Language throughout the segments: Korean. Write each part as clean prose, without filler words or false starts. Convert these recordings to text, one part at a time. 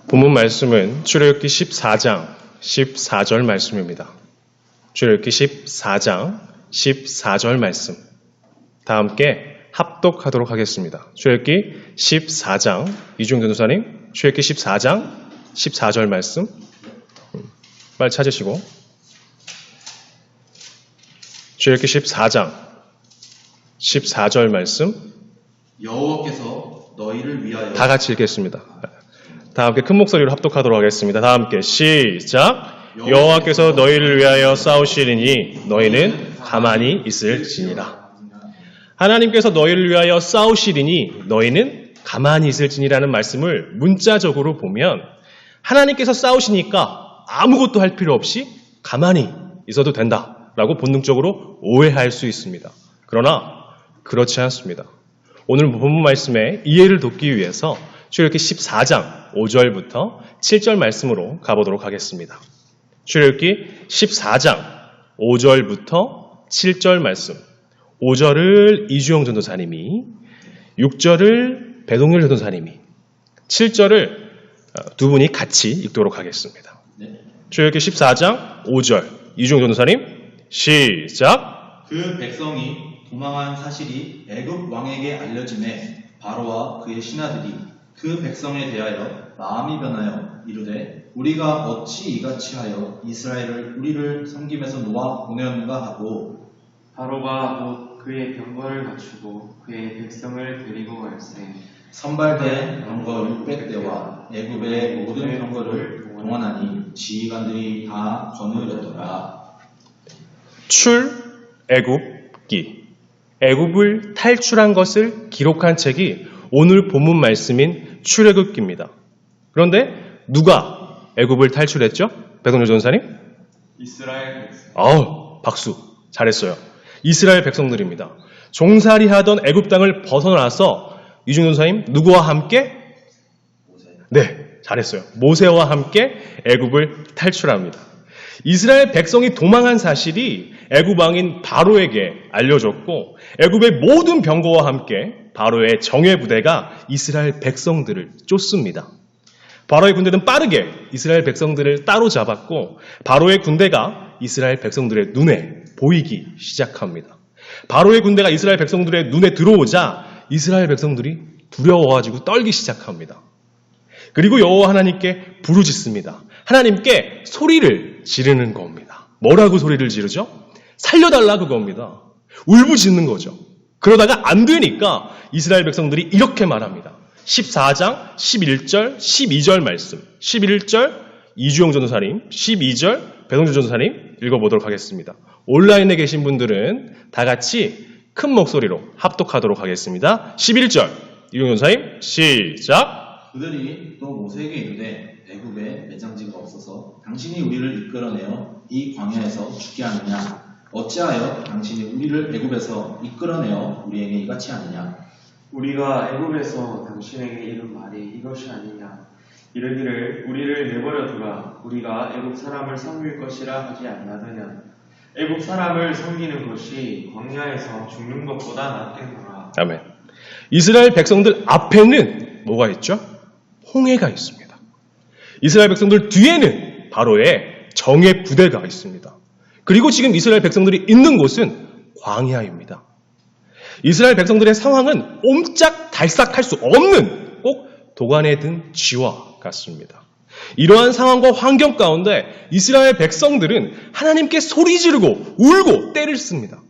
본문 말씀은 출애굽기 14장 14절 말씀입니다. 출애굽기 14장 14절 말씀. 다 함께 합독하도록 하겠습니다. 출애굽기 14장, 이주영 전도사님, 출애굽기 14장 14절 말씀 빨리 찾으시고, 출애굽기 14장 14절 말씀 여호와께서 너희를 위하여 다 같이 읽겠습니다. 다 함께 큰 목소리로 합독하도록 하겠습니다. 다 함께 시작. 여호와께서 너희를 위하여 싸우시리니 너희는 가만히 있을지니라. 하나님께서 너희를 위하여 싸우시리니 너희는 가만히 있을지니라는 말씀을 문자적으로 보면 하나님께서 싸우시니까 아무것도 할 필요 없이 가만히 있어도 된다라고 본능적으로 오해할 수 있습니다. 그러나 그렇지 않습니다. 오늘 본문 말씀의 이해를 돕기 위해서 출애굽기 14장 5절부터 7절 말씀으로 가보도록 하겠습니다. 출애굽기 14장 5절부터 7절 말씀. 5절을 이주영 전도사님이, 6절을 배동열 전도사님이, 7절을 두 분이 같이 읽도록 하겠습니다. 출애굽기 14장 5절 이주영 전도사님 시작. 그 백성이 도망한 사실이 애굽 왕에게 알려짐에 바로와 그의 신하들이 그 백성에 대하여 마음이 변하여 이르되 우리가 어찌 이같이 하여 이스라엘을 우리를 섬김에서 놓아 보내었는가 하고, 바로가 곧 그의 병거를 갖추고 그의 백성을 데리고 갈새 선발된 병거 600대와 애굽의 모든 병거를 동원하니 지휘관들이 다 거느렸더라. 출애굽기, 애굽을 탈출한 것을 기록한 책이 오늘 본문 말씀인 출애굽기입니다. 그런데 누가 애굽을 탈출했죠? 배동열 전사님? 이스라엘 백성. 박수. 잘했어요. 이스라엘 백성들입니다. 종살이 하던 애굽 땅을 벗어나서 이중 전사님 누구와 함께? 네, 잘했어요. 모세와 함께 애굽을 탈출합니다. 이스라엘 백성이 도망한 사실이 애굽 왕인 바로에게 알려졌고, 애굽의 모든 병거와 함께 바로의 정예 부대가 이스라엘 백성들을 쫓습니다. 바로의 군대는 빠르게 이스라엘 백성들을 따로잡았고, 바로의 군대가 이스라엘 백성들의 눈에 보이기 시작합니다. 바로의 군대가 이스라엘 백성들의 눈에 들어오자 이스라엘 백성들이 두려워가지고 떨기 시작합니다. 그리고 여호와 하나님께 부르짖습니다. 하나님께 소리를 지르는 겁니다. 뭐라고 소리를 지르죠? 살려달라 그겁니다. 울부짖는 거죠. 그러다가 안 되니까 이스라엘 백성들이 이렇게 말합니다. 14장 11절 12절 말씀, 11절 이주영 전도사님, 12절 배동주 전도사님 읽어보도록 하겠습니다. 온라인에 계신 분들은 다 같이 큰 목소리로 합독하도록 하겠습니다. 11절 이주영 전도사님 시작. 그들이 또 모세에게 이르되 애굽에 매장지가 없어서 당신이 우리를 이끌어내어 이 광야에서 죽게 하느냐? 어찌하여 당신이 우리를 애굽에서 이끌어내어 우리에게 이같이 하느냐? 우리가 애굽에서 당신에게 이른 말이 이것이 아니냐? 이르기를 우리를 내버려 두라. 우리가 애굽 사람을 섬길 것이라 하지 않나느냐? 애굽 사람을 섬기는 것이 광야에서 죽는 것보다 낫겠노라. 아멘. 이스라엘 백성들 앞에는 뭐가 있죠? 홍해가 있습니다. 이스라엘 백성들 뒤에는 바로의 정예 부대가 있습니다. 그리고 지금 이스라엘 백성들이 있는 곳은 광야입니다. 이스라엘 백성들의 상황은 옴짝달싹할 수 없는 꼭 도관에 든 쥐와 같습니다. 이러한 상황과 환경 가운데 이스라엘 백성들은 하나님께 소리 지르고 울고 떼를 씁니다.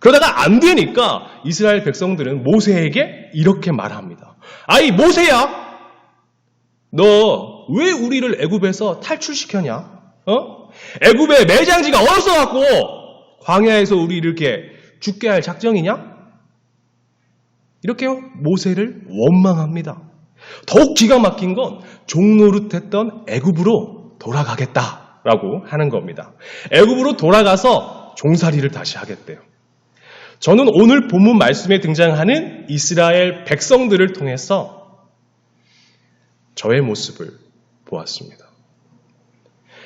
그러다가 안 되니까 이스라엘 백성들은 모세에게 이렇게 말합니다. 아이 모세야, 너 왜 우리를 애굽에서 탈출시켰냐? 애굽에 매장지가 없어갖고 광야에서 우리 이렇게 죽게 할 작정이냐? 이렇게 모세를 원망합니다. 더욱 기가 막힌 건 종노릇했던 애굽으로 돌아가겠다라고 하는 겁니다. 애굽으로 돌아가서 종살이를 다시 하겠대요. 저는 오늘 본문 말씀에 등장하는 이스라엘 백성들을 통해서 저의 모습을 보았습니다.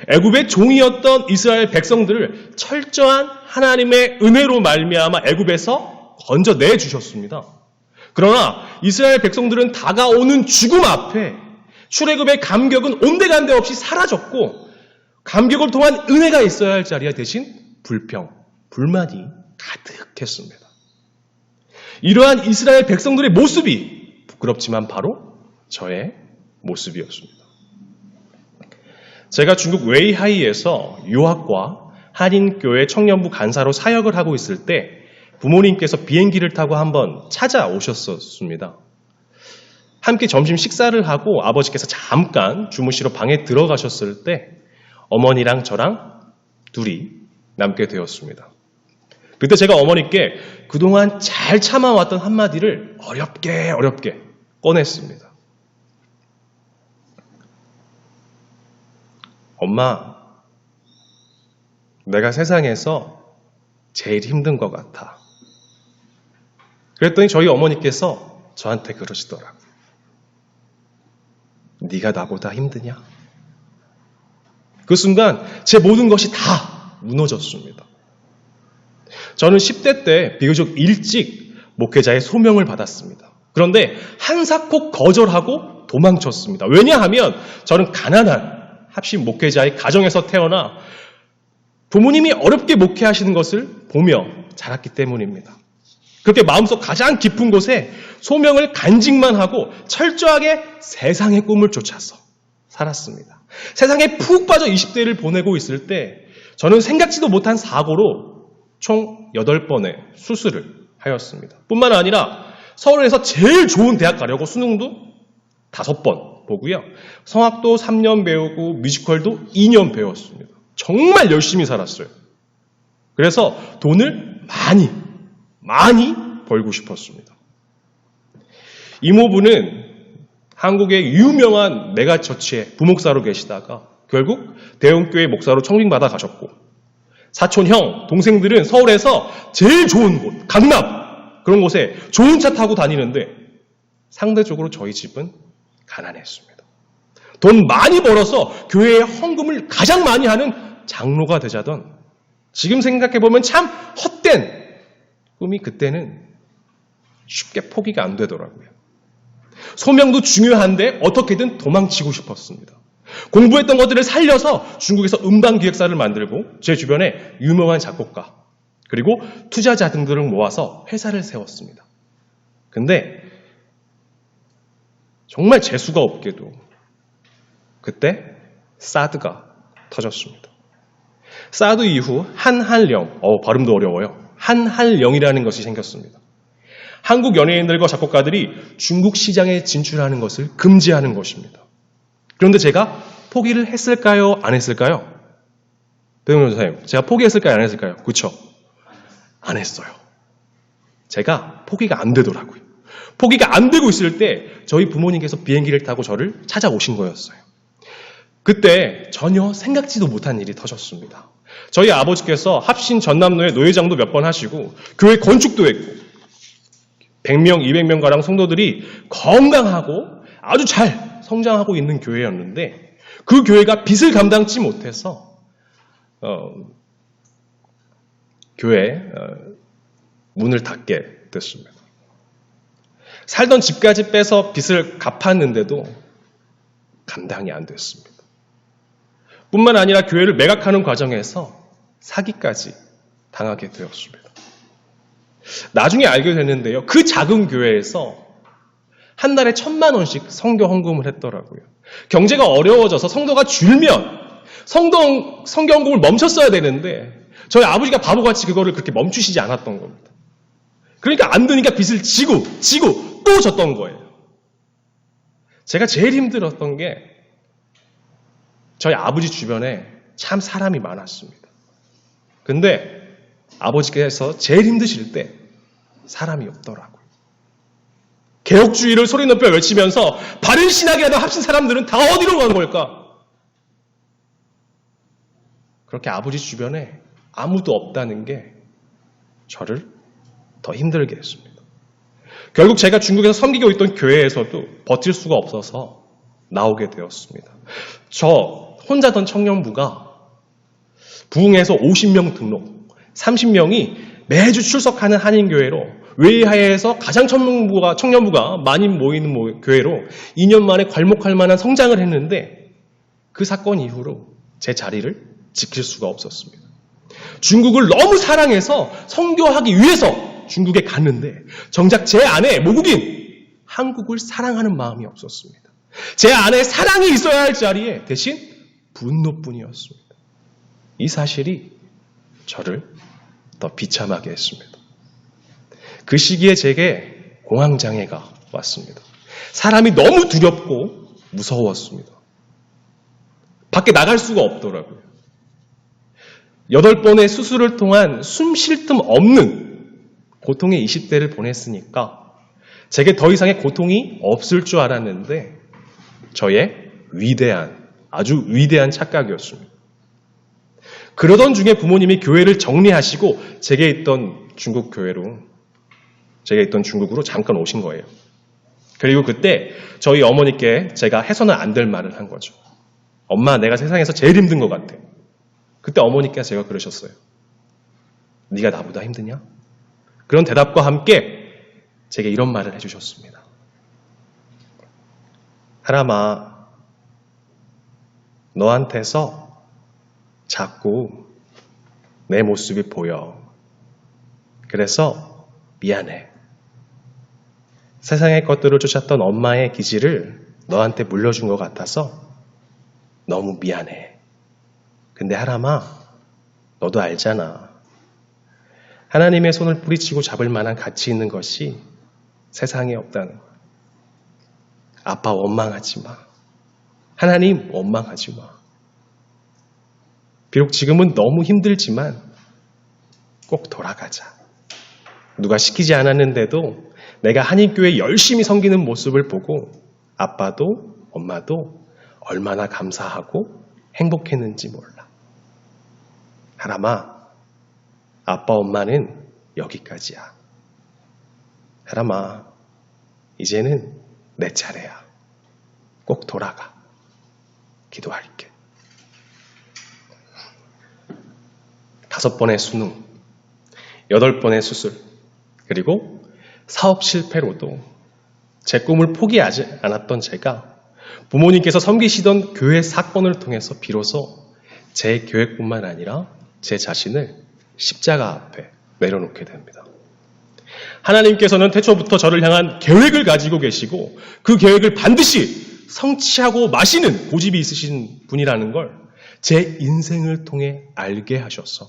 애굽의 종이었던 이스라엘 백성들을 철저한 하나님의 은혜로 말미암아 애굽에서 건져내 주셨습니다. 그러나 이스라엘 백성들은 다가오는 죽음 앞에 출애굽의 감격은 온데간데 없이 사라졌고 감격을 통한 은혜가 있어야 할 자리에 대신 불평, 불만이 가득했습니다. 이러한 이스라엘 백성들의 모습이 부끄럽지만 바로 저의 모습이었습니다. 제가 중국 웨이하이에서 유학과 한인교회 청년부 간사로 사역을 하고 있을 때 부모님께서 비행기를 타고 한번 찾아오셨었습니다. 함께 점심 식사를 하고 아버지께서 잠깐 주무시러 방에 들어가셨을 때 어머니랑 저랑 둘이 남게 되었습니다. 그때 제가 어머니께 그동안 잘 참아왔던 한마디를 어렵게 꺼냈습니다. 엄마, 내가 세상에서 제일 힘든 것 같아. 그랬더니 저희 어머니께서 저한테 그러시더라고요. 네가 나보다 힘드냐? 그 순간 제 모든 것이 다 무너졌습니다. 저는 10대 때 비교적 일찍 목회자의 소명을 받았습니다. 그런데 한사코 거절하고 도망쳤습니다. 왜냐하면 저는 가난한 합심 목회자의 가정에서 태어나 부모님이 어렵게 목회하시는 것을 보며 자랐기 때문입니다. 그렇게 마음속 가장 깊은 곳에 소명을 간직만 하고 철저하게 세상의 꿈을 쫓아서 살았습니다. 세상에 푹 빠져 20대를 보내고 있을 때 저는 생각지도 못한 사고로 총 8번의 수술을 하였습니다. 뿐만 아니라 서울에서 제일 좋은 대학 가려고 수능도 5번 보고요. 성악도 3년 배우고 뮤지컬도 2년 배웠습니다. 정말 열심히 살았어요. 그래서 돈을 많이 벌고 싶었습니다. 이모부는 한국의 유명한 메가처치의 부목사로 계시다가 결국 대형교회 목사로 청빙받아 가셨고 사촌 형, 동생들은 서울에서 제일 좋은 곳, 강남 그런 곳에 좋은 차 타고 다니는데 상대적으로 저희 집은 가난했습니다. 돈 많이 벌어서 교회에 헌금을 가장 많이 하는 장로가 되자던 지금 생각해보면 참 헛된 꿈이 그때는 쉽게 포기가 안 되더라고요. 소명도 중요한데 어떻게든 도망치고 싶었습니다. 공부했던 것들을 살려서 중국에서 음반기획사를 만들고 제 주변에 유명한 작곡가 그리고 투자자 등들을 모아서 회사를 세웠습니다. 근데 정말 재수가 없게도 그때 사드가 터졌습니다. 사드 이후 한한령, 발음도 어려워요. 한한령이라는 것이 생겼습니다. 한국 연예인들과 작곡가들이 중국 시장에 진출하는 것을 금지하는 것입니다. 그런데 제가 포기를 했을까요? 안 했을까요? 배우면 선생님, 제가 포기했을까요? 안 했을까요? 그렇죠? 안 했어요. 제가 포기가 안 되더라고요. 포기가 안 되고 있을 때 저희 부모님께서 비행기를 타고 저를 찾아오신 거였어요. 그때 전혀 생각지도 못한 일이 터졌습니다. 저희 아버지께서 합신 전남로에 노회장도 몇 번 하시고 교회 건축도 했고 100명, 200명가량 성도들이 건강하고 아주 잘 성장하고 있는 교회였는데 그 교회가 빚을 감당치 못해서 교회 문을 닫게 됐습니다. 살던 집까지 빼서 빚을 갚았는데도 감당이 안 됐습니다. 뿐만 아니라 교회를 매각하는 과정에서 사기까지 당하게 되었습니다. 나중에 알게 됐는데요. 그 작은 교회에서 한 달에 1,000만 원씩 성교 헌금을 했더라고요. 경제가 어려워져서 성도가 줄면 성경 헌금을 멈췄어야 되는데 저희 아버지가 바보같이 그거를 그렇게 멈추시지 않았던 겁니다. 그러니까 안 되니까 빚을 지고 또 졌던 거예요. 제가 제일 힘들었던 게 저희 아버지 주변에 참 사람이 많았습니다. 근데 아버지께서 제일 힘드실 때 사람이 없더라고요. 개혁주의를 소리 높여 외치면서 바른 신학이 하던 합신 사람들은 다 어디로 간 걸까? 그렇게 아버지 주변에 아무도 없다는 게 저를 더 힘들게 했습니다. 결국 제가 중국에서 섬기고 있던 교회에서도 버틸 수가 없어서 나오게 되었습니다. 저 혼자던 청년부가 부흥에서 50명 등록, 30명이 매주 출석하는 한인교회로 웨이하에서 가장 청년부가 많이 모이는 교회로 2년 만에 괄목할 만한 성장을 했는데 그 사건 이후로 제 자리를 지킬 수가 없었습니다. 중국을 너무 사랑해서 선교하기 위해서 중국에 갔는데 정작 제 안에 모국인 한국을 사랑하는 마음이 없었습니다. 제 안에 사랑이 있어야 할 자리에 대신 분노뿐이었습니다. 이 사실이 저를 더 비참하게 했습니다. 그 시기에 제게 공황장애가 왔습니다. 사람이 너무 두렵고 무서웠습니다. 밖에 나갈 수가 없더라고요. 8번의 수술을 통한 숨 쉴 틈 없는 고통의 20대를 보냈으니까 제게 더 이상의 고통이 없을 줄 알았는데 저의 아주 위대한 착각이었습니다. 그러던 중에 부모님이 교회를 정리하시고 제가 있던 중국으로 잠깐 오신 거예요. 그리고 그때 저희 어머니께 제가 해서는 안 될 말을 한 거죠. 엄마, 내가 세상에서 제일 힘든 것 같아. 그때 어머니께서 제가 그러셨어요. 네가 나보다 힘드냐? 그런 대답과 함께 제게 이런 말을 해주셨습니다. 하람아, 너한테서 자꾸 내 모습이 보여. 그래서 미안해. 세상의 것들을 쫓았던 엄마의 기질을 너한테 물려준 것 같아서 너무 미안해. 근데 하람아, 너도 알잖아. 하나님의 손을 뿌리치고 잡을 만한 가치 있는 것이 세상에 없다는 거야. 아빠 원망하지 마. 하나님 원망하지 마. 비록 지금은 너무 힘들지만 꼭 돌아가자. 누가 시키지 않았는데도 내가 한인교회 열심히 섬기는 모습을 보고 아빠도 엄마도 얼마나 감사하고 행복했는지 몰라. 하람아, 아빠 엄마는 여기까지야. 하람아, 이제는 내 차례야. 꼭 돌아가. 기도할게. 5번의 수능, 8번의 수술, 그리고 사업 실패로도 제 꿈을 포기하지 않았던 제가 부모님께서 섬기시던 교회 사건을 통해서 비로소 제 교회뿐만 아니라 제 자신을 십자가 앞에 내려놓게 됩니다. 하나님께서는 태초부터 저를 향한 계획을 가지고 계시고 그 계획을 반드시 성취하고 마시는 고집이 있으신 분이라는 걸 제 인생을 통해 알게 하셔서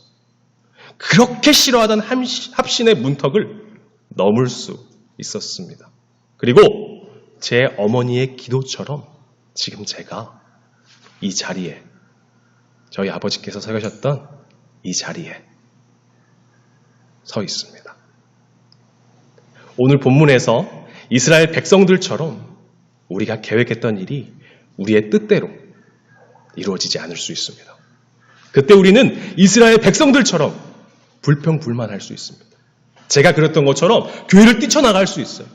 그렇게 싫어하던 합신의 문턱을 넘을 수 있었습니다. 그리고 제 어머니의 기도처럼 지금 제가 이 자리에, 저희 아버지께서 서 계셨던 이 자리에 서 있습니다. 오늘 본문에서 이스라엘 백성들처럼 우리가 계획했던 일이 우리의 뜻대로 이루어지지 않을 수 있습니다. 그때 우리는 이스라엘 백성들처럼 불평불만할 수 있습니다. 제가 그랬던 것처럼 교회를 뛰쳐나갈 수 있어요.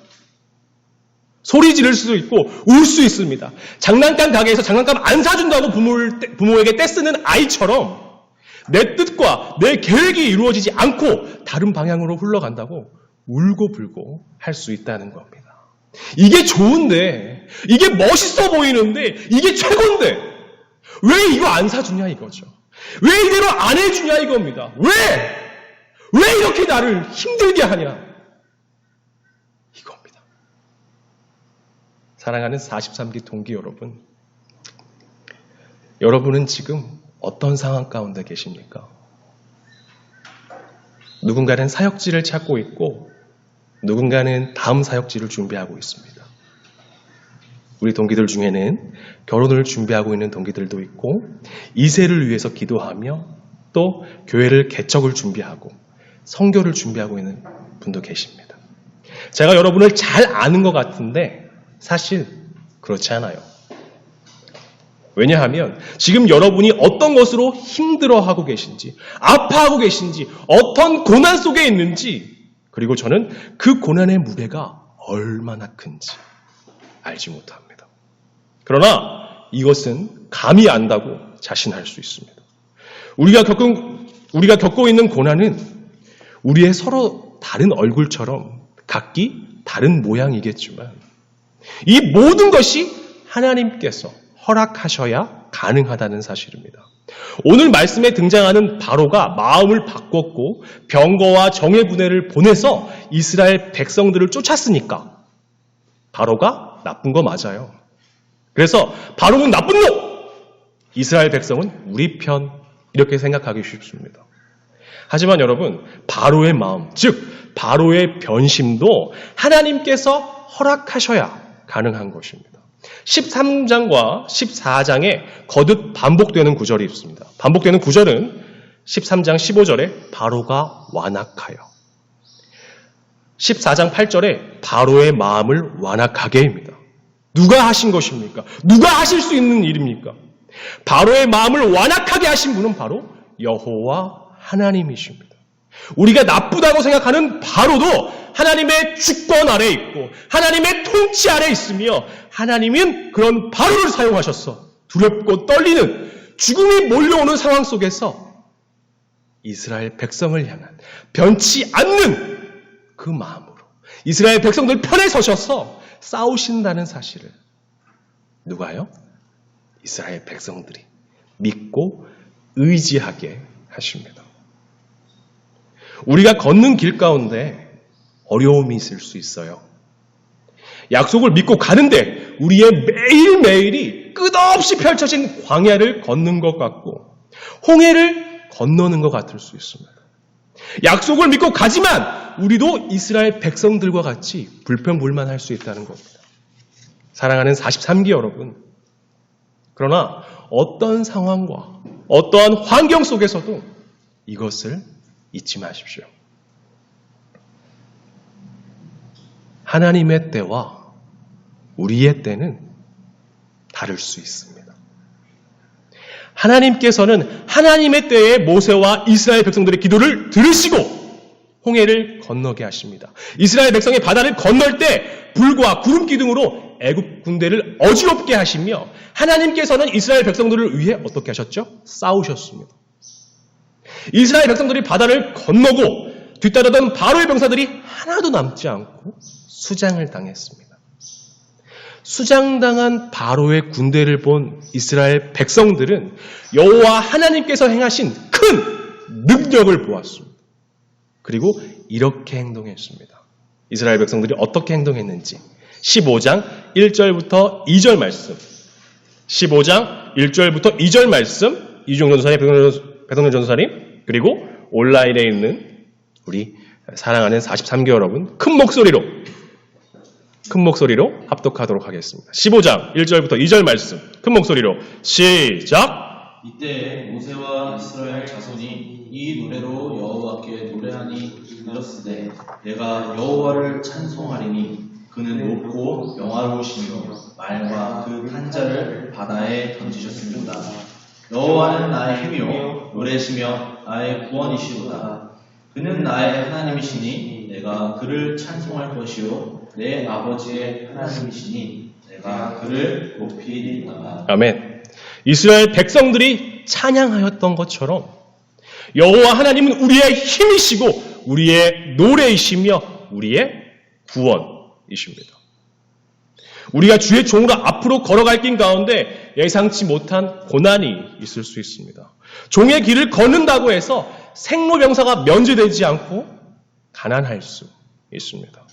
소리 지를 수도 있고 울 수 있습니다. 장난감 가게에서 장난감 안 사준다고 부모에게 떼쓰는 아이처럼 내 뜻과 내 계획이 이루어지지 않고 다른 방향으로 흘러간다고 울고불고 할 수 있다는 겁니다. 이게 좋은데, 이게 멋있어 보이는데, 이게 최고인데 왜 이거 안 사주냐 이거죠. 왜 이대로 안 해주냐 이겁니다. 왜 이렇게 나를 힘들게 하냐 이겁니다. 사랑하는 43기 동기 여러분, 여러분은 지금 어떤 상황 가운데 계십니까? 누군가는 사역지를 찾고 있고 누군가는 다음 사역지를 준비하고 있습니다. 우리 동기들 중에는 결혼을 준비하고 있는 동기들도 있고 2세를 위해서 기도하며 또 교회를 개척을 준비하고 선교를 준비하고 있는 분도 계십니다. 제가 여러분을 잘 아는 것 같은데 사실 그렇지 않아요. 왜냐하면 지금 여러분이 어떤 것으로 힘들어하고 계신지, 아파하고 계신지, 어떤 고난 속에 있는지, 그리고 저는 그 고난의 무게가 얼마나 큰지 알지 못합니다. 그러나 이것은 감히 안다고 자신할 수 있습니다. 우리가 겪고 있는 고난은 우리의 서로 다른 얼굴처럼 각기 다른 모양이겠지만 이 모든 것이 하나님께서 허락하셔야 가능하다는 사실입니다. 오늘 말씀에 등장하는 바로가 마음을 바꿨고 병거와 정예부대를 보내서 이스라엘 백성들을 쫓았으니까 바로가 나쁜 거 맞아요. 그래서 바로는 나쁜 놈! 이스라엘 백성은 우리 편 이렇게 생각하기 쉽습니다. 하지만 여러분, 바로의 마음, 즉 바로의 변심도 하나님께서 허락하셔야 가능한 것입니다. 13장과 14장에 거듭 반복되는 구절이 있습니다. 반복되는 구절은 13장 15절에 바로가 완악하여, 14장 8절에 바로의 마음을 완악하게입니다. 누가 하신 것입니까? 누가 하실 수 있는 일입니까? 바로의 마음을 완악하게 하신 분은 바로 여호와 하나님이십니다. 우리가 나쁘다고 생각하는 바로도 하나님의 주권 아래 있고 하나님의 통치 아래 있으며 하나님은 그런 바로를 사용하셔서 두렵고 떨리는 죽음이 몰려오는 상황 속에서 이스라엘 백성을 향한 변치 않는 그 마음으로 이스라엘 백성들 편에 서셔서 싸우신다는 사실을 누가요? 이스라엘 백성들이 믿고 의지하게 하십니다. 우리가 걷는 길 가운데 어려움이 있을 수 있어요. 약속을 믿고 가는데 우리의 매일매일이 끝없이 펼쳐진 광야를 걷는 것 같고 홍해를 건너는 것 같을 수 있습니다. 약속을 믿고 가지만 우리도 이스라엘 백성들과 같이 불평불만할 수 있다는 겁니다. 사랑하는 43기 여러분, 그러나 어떤 상황과 어떠한 환경 속에서도 이것을 잊지 마십시오. 하나님의 때와 우리의 때는 다를 수 있습니다. 하나님께서는 하나님의 때에 모세와 이스라엘 백성들의 기도를 들으시고 홍해를 건너게 하십니다. 이스라엘 백성이 바다를 건널 때 불과 구름 기둥으로 애굽 군대를 어지럽게 하시며 하나님께서는 이스라엘 백성들을 위해 어떻게 하셨죠? 싸우셨습니다. 이스라엘 백성들이 바다를 건너고 뒤따르던 바로의 병사들이 하나도 남지 않고 수장을 당했습니다. 수장당한 바로의 군대를 본 이스라엘 백성들은 여호와 하나님께서 행하신 큰 능력을 보았습니다. 그리고 이렇게 행동했습니다. 이스라엘 백성들이 어떻게 행동했는지 15장 1절부터 2절 말씀, 15장 1절부터 2절 말씀, 이종 전사님, 배동현 전사님, 그리고 온라인에 있는 우리 사랑하는 43개 여러분 큰 목소리로 합독하도록 하겠습니다. 15장 1절부터 2절 말씀 큰 목소리로 시작! 이때 모세와 이스라엘 자손이 이 노래로 여호와께 노래하니 이르렀으되 내가 여호와를 찬송하리니 그는 높고 영화로우시며 말과 그 탄자를 바다에 던지셨습니다. 여호와는 나의 힘이요 노래시며 나의 구원이시로다. 그는 나의 하나님이시니 내가 그를 찬송할 것이요 내 아버지의 하나님이시니 내가 그를 높이리이다. 아멘. 이스라엘 백성들이 찬양하였던 것처럼 여호와 하나님은 우리의 힘이시고 우리의 노래이시며 우리의 구원이십니다. 우리가 주의 종으로 앞으로 걸어갈 길 가운데 예상치 못한 고난이 있을 수 있습니다. 종의 길을 걷는다고 해서 생로병사가 면제되지 않고 가난할 수 있습니다.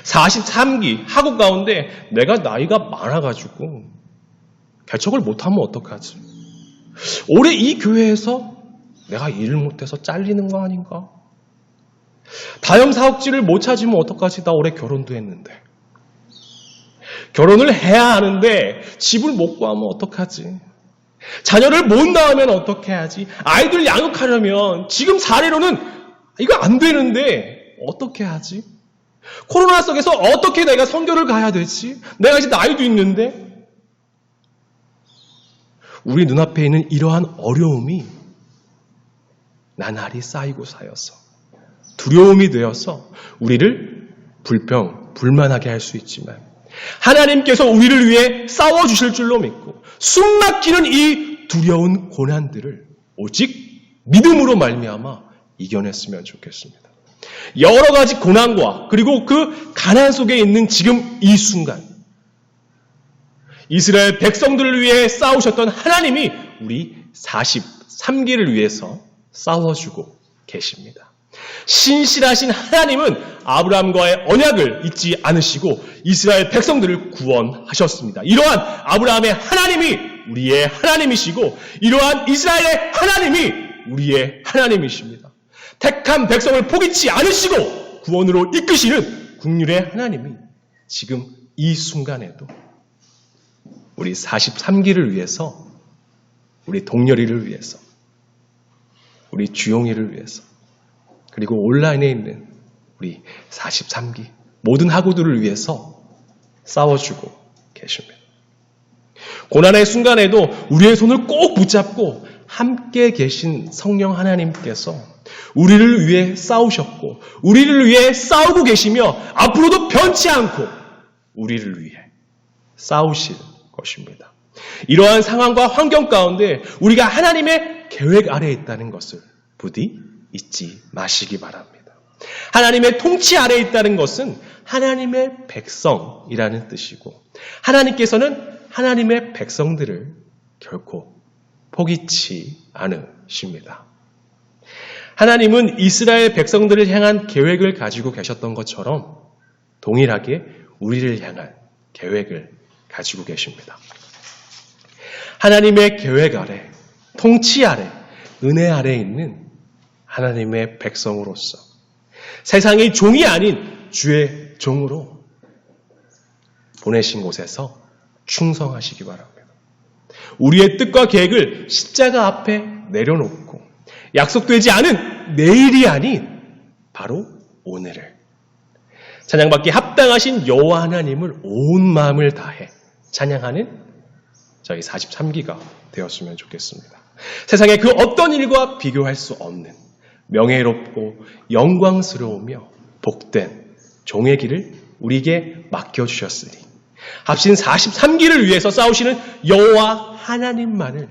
43기 하국 가운데 내가 나이가 많아가지고 개척을 못하면 어떡하지? 올해 이 교회에서 내가 일을 못해서 잘리는 거 아닌가? 다음 사업지를 못 찾으면 어떡하지? 나 올해 결혼도 했는데. 결혼을 해야 하는데 집을 못 구하면 어떡하지? 자녀를 못 낳으면 어떻게 하지? 아이들 양육하려면 지금 사례로는 이거 안 되는데 어떻게 하지? 코로나 속에서 어떻게 내가 선교를 가야 되지? 내가 이제 나이도 있는데. 우리 눈앞에 있는 이러한 어려움이 나날이 쌓이고 쌓여서 두려움이 되어서 우리를 불만하게 할 수 있지만 하나님께서 우리를 위해 싸워주실 줄로 믿고 숨막히는 이 두려운 고난들을 오직 믿음으로 말미암아 이겨냈으면 좋겠습니다. 여러 가지 고난과 그리고 그 가난 속에 있는 지금 이 순간 이스라엘 백성들을 위해 싸우셨던 하나님이 우리 43기를 위해서 싸워주고 계십니다. 신실하신 하나님은 아브라함과의 언약을 잊지 않으시고 이스라엘 백성들을 구원하셨습니다. 이러한 아브라함의 하나님이 우리의 하나님이시고 이러한 이스라엘의 하나님이 우리의 하나님이십니다. 택한 백성을 포기치 않으시고 구원으로 이끄시는 긍휼의 하나님이 지금 이 순간에도 우리 43기를 위해서, 우리 동열이를 위해서, 우리 주용이를 위해서, 그리고 온라인에 있는 우리 43기 모든 학우들을 위해서 싸워주고 계십니다. 고난의 순간에도 우리의 손을 꼭 붙잡고 함께 계신 성령 하나님께서 우리를 위해 싸우셨고 우리를 위해 싸우고 계시며 앞으로도 변치 않고 우리를 위해 싸우실 것입니다. 이러한 상황과 환경 가운데 우리가 하나님의 계획 아래에 있다는 것을 부디 잊지 마시기 바랍니다. 하나님의 통치 아래에 있다는 것은 하나님의 백성이라는 뜻이고 하나님께서는 하나님의 백성들을 결코 포기치 않으십니다. 하나님은 이스라엘 백성들을 향한 계획을 가지고 계셨던 것처럼 동일하게 우리를 향한 계획을 가지고 계십니다. 하나님의 계획 아래, 통치 아래, 은혜 아래 있는 하나님의 백성으로서 세상의 종이 아닌 주의 종으로 보내신 곳에서 충성하시기 바랍니다. 우리의 뜻과 계획을 십자가 앞에 내려놓고 약속되지 않은 내일이 아닌 바로 오늘을 찬양받기 합당하신 여호와 하나님을 온 마음을 다해 찬양하는 저희 43기가 되었으면 좋겠습니다. 세상의 그 어떤 일과 비교할 수 없는 명예롭고 영광스러우며 복된 종의 길을 우리에게 맡겨주셨으니 합신 43기를 위해서 싸우시는 여호와 하나님만을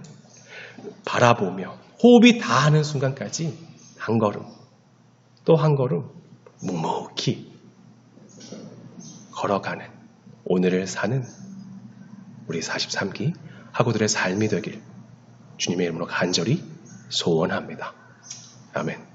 바라보며 호흡이 다하는 순간까지 한 걸음 또 한 걸음 묵묵히 걸어가는 오늘을 사는 우리 43기 학우들의 삶이 되길 주님의 이름으로 간절히 소원합니다. 아멘.